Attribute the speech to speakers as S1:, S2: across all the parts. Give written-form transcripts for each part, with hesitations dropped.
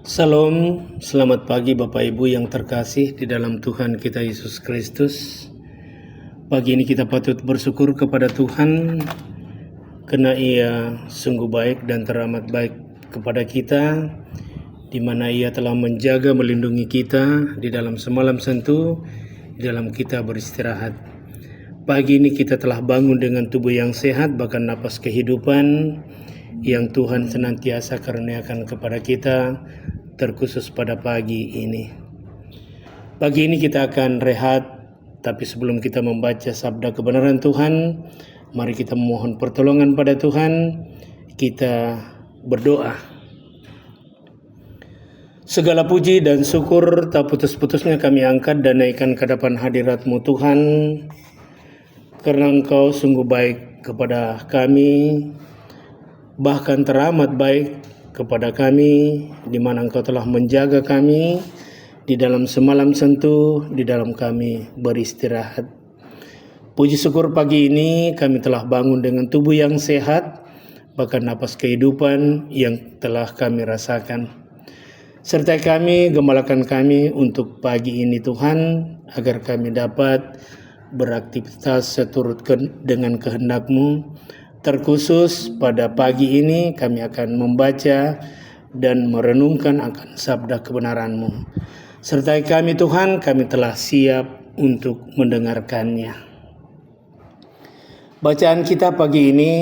S1: Salam, selamat pagi Bapak Ibu yang terkasih di dalam Tuhan kita Yesus Kristus. Pagi ini kita patut bersyukur kepada Tuhan karena Ia sungguh baik dan teramat baik kepada kita, di mana Ia telah menjaga melindungi kita di dalam semalam sentuh, di dalam kita beristirahat. Pagi ini kita telah bangun dengan tubuh yang sehat, bahkan napas kehidupan yang Tuhan senantiasa karuniakan kepada kita, terkhusus pada pagi ini. Pagi ini kita akan rehat, tapi sebelum kita membaca sabda kebenaran Tuhan, mari kita memohon pertolongan pada Tuhan. Kita berdoa. Segala puji dan syukur tak putus-putusnya kami angkat dan naikkan ke hadapan hadirat-Mu Tuhan, karena Engkau sungguh baik kepada kami, bahkan teramat baik kepada kami, di mana Engkau telah menjaga kami di dalam semalam sentuh, di dalam kami beristirahat. Puji syukur pagi ini kami telah bangun dengan tubuh yang sehat, bahkan napas kehidupan yang telah kami rasakan. Sertai kami, gembalakan kami untuk pagi ini Tuhan, agar kami dapat beraktivitas seturut dengan kehendak-Mu. Terkhusus pada pagi ini kami akan membaca dan merenungkan akan sabda kebenaran-Mu. Sertai kami Tuhan, kami telah siap untuk mendengarkannya. Bacaan kita pagi ini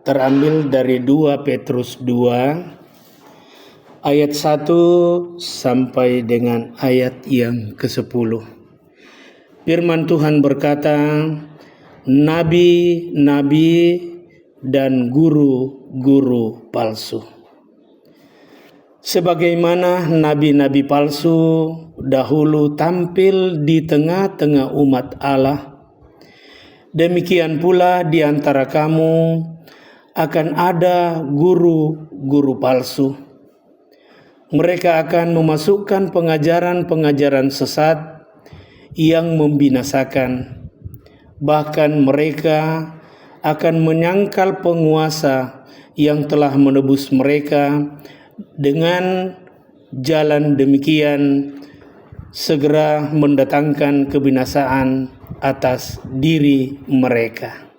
S1: terambil dari 2 Petrus 2 ayat 1 sampai dengan ayat yang ke-10. Firman Tuhan berkata, nabi-nabi dan guru-guru palsu. Sebagaimana nabi-nabi palsu dahulu tampil di tengah-tengah umat Allah, demikian pula di antara kamu akan ada guru-guru palsu. Mereka akan memasukkan pengajaran-pengajaran sesat yang membinasakan. Bahkan mereka akan menyangkal penguasa yang telah menebus mereka. Dengan jalan demikian segera mendatangkan kebinasaan atas diri mereka.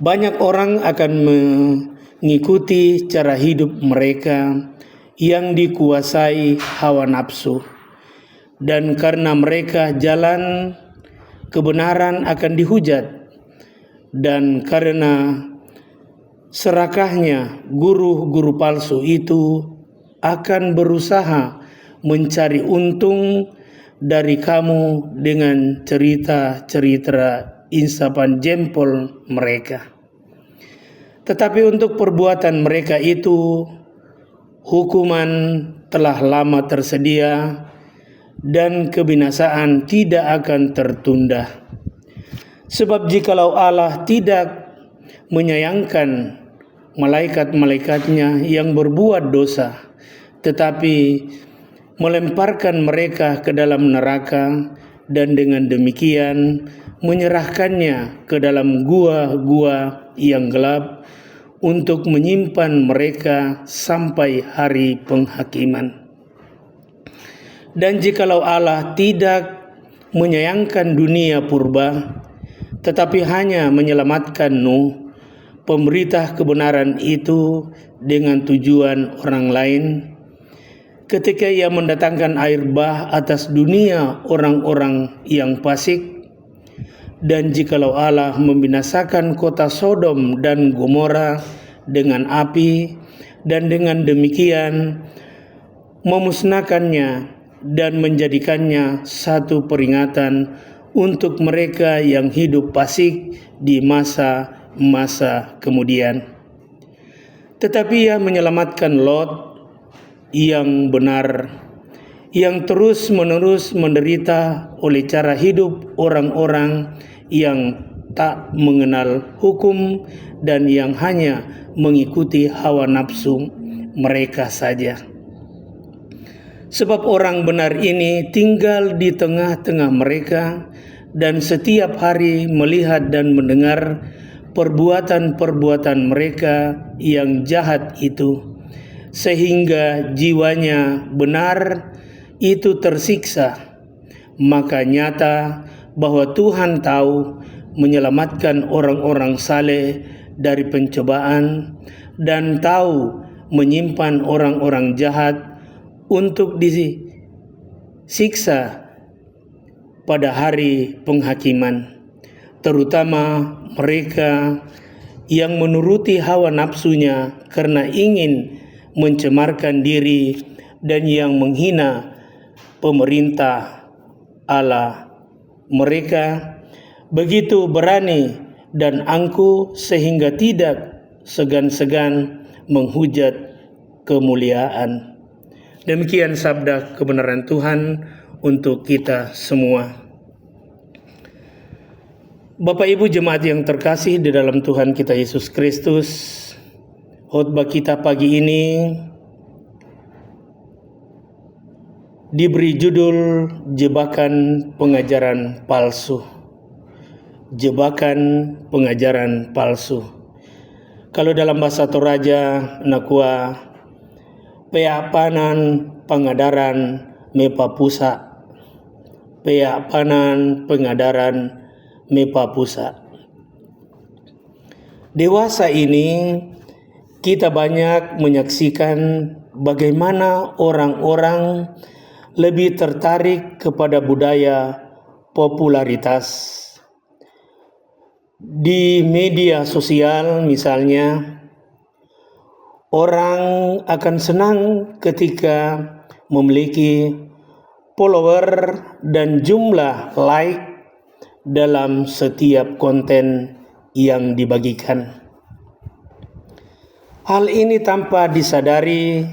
S1: Banyak orang akan mengikuti cara hidup mereka yang dikuasai hawa nafsu, dan karena mereka jalan kebenaran akan dihujat. Dan karena serakahnya guru-guru palsu itu akan berusaha mencari untung dari kamu dengan cerita-cerita isapan jempol mereka. Tetapi untuk perbuatan mereka itu hukuman telah lama tersedia, dan kebinasaan tidak akan tertunda. Sebab jikalau Allah tidak menyayangkan malaikat-malaikatnya yang berbuat dosa, tetapi melemparkan mereka ke dalam neraka, dan dengan demikian menyerahkannya ke dalam gua-gua yang gelap untuk menyimpan mereka sampai hari penghakiman. Dan jikalau Allah tidak menyayangkan dunia purba, tetapi hanya menyelamatkan Nuh, pemberita kebenaran itu, dengan tujuan orang lain, ketika Ia mendatangkan air bah atas dunia orang-orang yang fasik. Dan jikalau Allah membinasakan kota Sodom dan Gomora dengan api, dan dengan demikian memusnahkannya dan menjadikannya satu peringatan untuk mereka yang hidup fasik di masa-masa kemudian. Tetapi Ia menyelamatkan Lot yang benar, yang terus-menerus menderita oleh cara hidup orang-orang yang tak mengenal hukum dan yang hanya mengikuti hawa nafsu mereka saja. Sebab orang benar ini tinggal di tengah-tengah mereka, dan setiap hari melihat dan mendengar perbuatan-perbuatan mereka yang jahat itu, sehingga jiwanya benar itu tersiksa, maka nyata bahwa Tuhan tahu menyelamatkan orang-orang saleh dari pencobaan dan tahu menyimpan orang-orang jahat untuk disiksa pada hari penghakiman, terutama mereka yang menuruti hawa nafsunya karena ingin mencemarkan diri dan yang menghina pemerintah Allah. Mereka begitu berani dan angkuh sehingga tidak segan-segan menghujat kemuliaan. Demikian sabda kebenaran Tuhan untuk kita semua. Bapak Ibu jemaat yang terkasih di dalam Tuhan kita Yesus Kristus, khotbah kita pagi ini diberi judul Jebakan Pengajaran Palsu. Jebakan pengajaran palsu. Kalau dalam bahasa Toraja, nakua peapanan pengadaran mepapusa. Peapanan pengadaran mepapusa. Dewasa ini kita banyak menyaksikan bagaimana orang-orang lebih tertarik kepada budaya popularitas. Di media sosial misalnya, orang akan senang ketika memiliki follower dan jumlah like dalam setiap konten yang dibagikan. Hal ini tanpa disadari,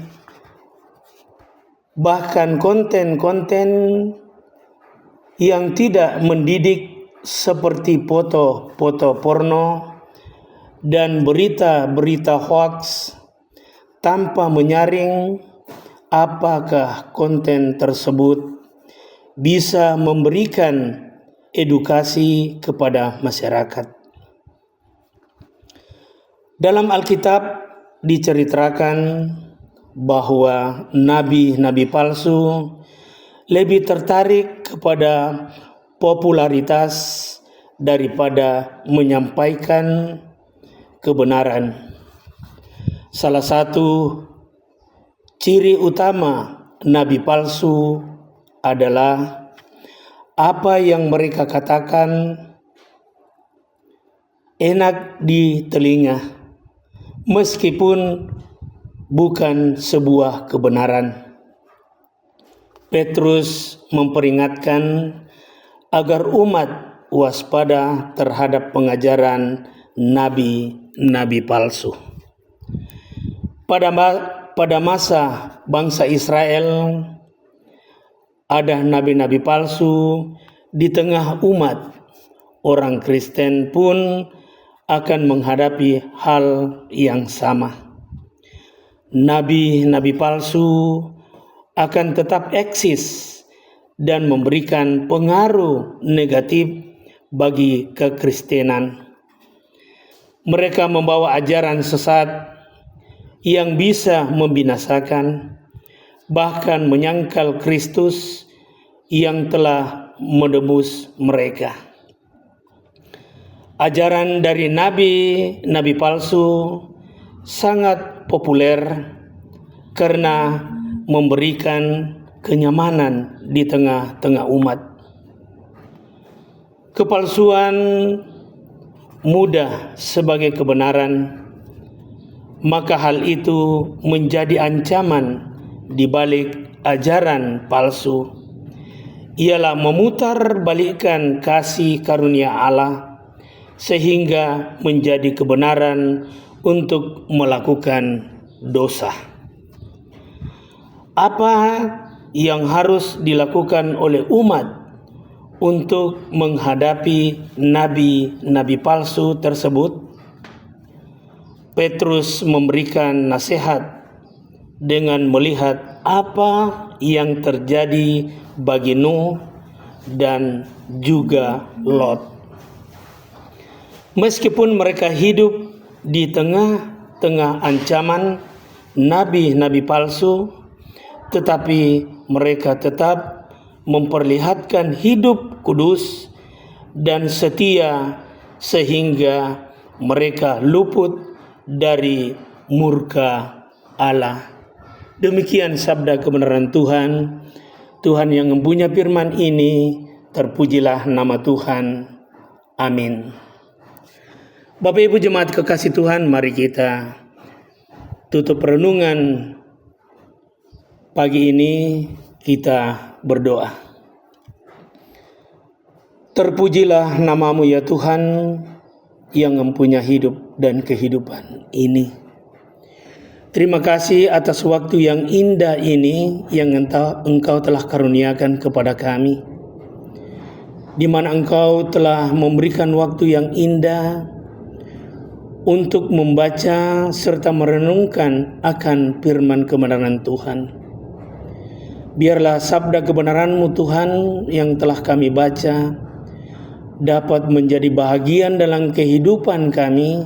S1: bahkan konten-konten yang tidak mendidik seperti foto-foto porno dan berita-berita hoax tanpa menyaring apakah konten tersebut bisa memberikan edukasi kepada masyarakat. Dalam Alkitab diceritakan bahwa nabi-nabi palsu lebih tertarik kepada popularitas daripada menyampaikan kebenaran. Salah satu ciri utama nabi palsu adalah apa yang mereka katakan enak di telinga, meskipun bukan sebuah kebenaran. Petrus memperingatkan agar umat waspada terhadap pengajaran nabi-nabi palsu. Pada masa bangsa Israel, ada nabi-nabi palsu di tengah umat. Orang Kristen pun akan menghadapi hal yang sama. Nabi-nabi palsu akan tetap eksis dan memberikan pengaruh negatif bagi kekristenan. Mereka membawa ajaran sesat yang bisa membinasakan, bahkan menyangkal Kristus yang telah menebus mereka. Ajaran dari nabi-nabi palsu sangat populer karena memberikan kenyamanan di tengah-tengah umat. Kepalsuan mudah sebagai kebenaran, maka hal itu menjadi ancaman di balik ajaran palsu. Ialah memutarbalikkan kasih karunia Allah sehingga menjadi kebenaran untuk melakukan dosa. Apa yang harus dilakukan oleh umat untuk menghadapi nabi-nabi palsu tersebut? Petrus memberikan nasihat dengan melihat apa yang terjadi bagi Nuh dan juga Lot. Meskipun mereka hidup di tengah-tengah ancaman nabi-nabi palsu, tetapi mereka tetap memperlihatkan hidup kudus dan setia sehingga mereka luput dari murka Allah. Demikian sabda kebenaran Tuhan. Tuhan yang mempunyai firman ini, terpujilah nama Tuhan. Amin. Bapak Ibu jemaat kekasih Tuhan, mari kita tutup renungan pagi ini, kita berdoa. Terpujilah namamu ya Tuhan yang mempunyai hidup dan kehidupan ini. Terima kasih atas waktu yang indah ini yang Engkau telah karuniakan kepada kami, di mana Engkau telah memberikan waktu yang indah untuk membaca serta merenungkan akan firman kebenaran Tuhan. Biarlah sabda kebenaran-Mu Tuhan yang telah kami baca dapat menjadi bahagian dalam kehidupan kami,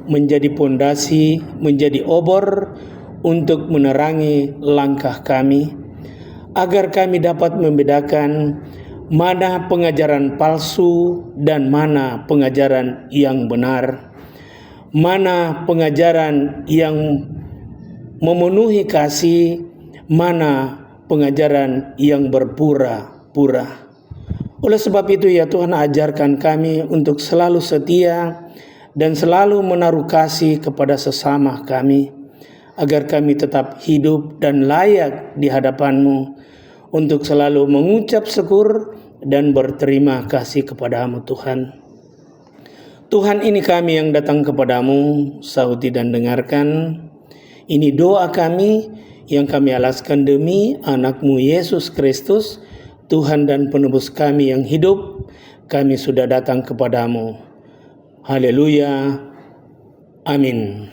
S1: menjadi pondasi, menjadi obor untuk menerangi langkah kami, agar kami dapat membedakan mana pengajaran palsu dan mana pengajaran yang benar, mana pengajaran yang memenuhi kasih, mana pengajaran yang berpura-pura. Oleh sebab itu ya Tuhan, ajarkan kami untuk selalu setia dan selalu menaruh kasih kepada sesama kami, agar kami tetap hidup dan layak di hadapan-Mu untuk selalu mengucap syukur dan berterima kasih kepada-Mu Tuhan. Tuhan, ini kami yang datang kepada-Mu, sauti dan dengarkan. Ini doa kami yang kami alaskan demi anak-Mu Yesus Kristus, Tuhan dan penebus kami yang hidup. Kami sudah datang kepada-Mu. Haleluya. Amin.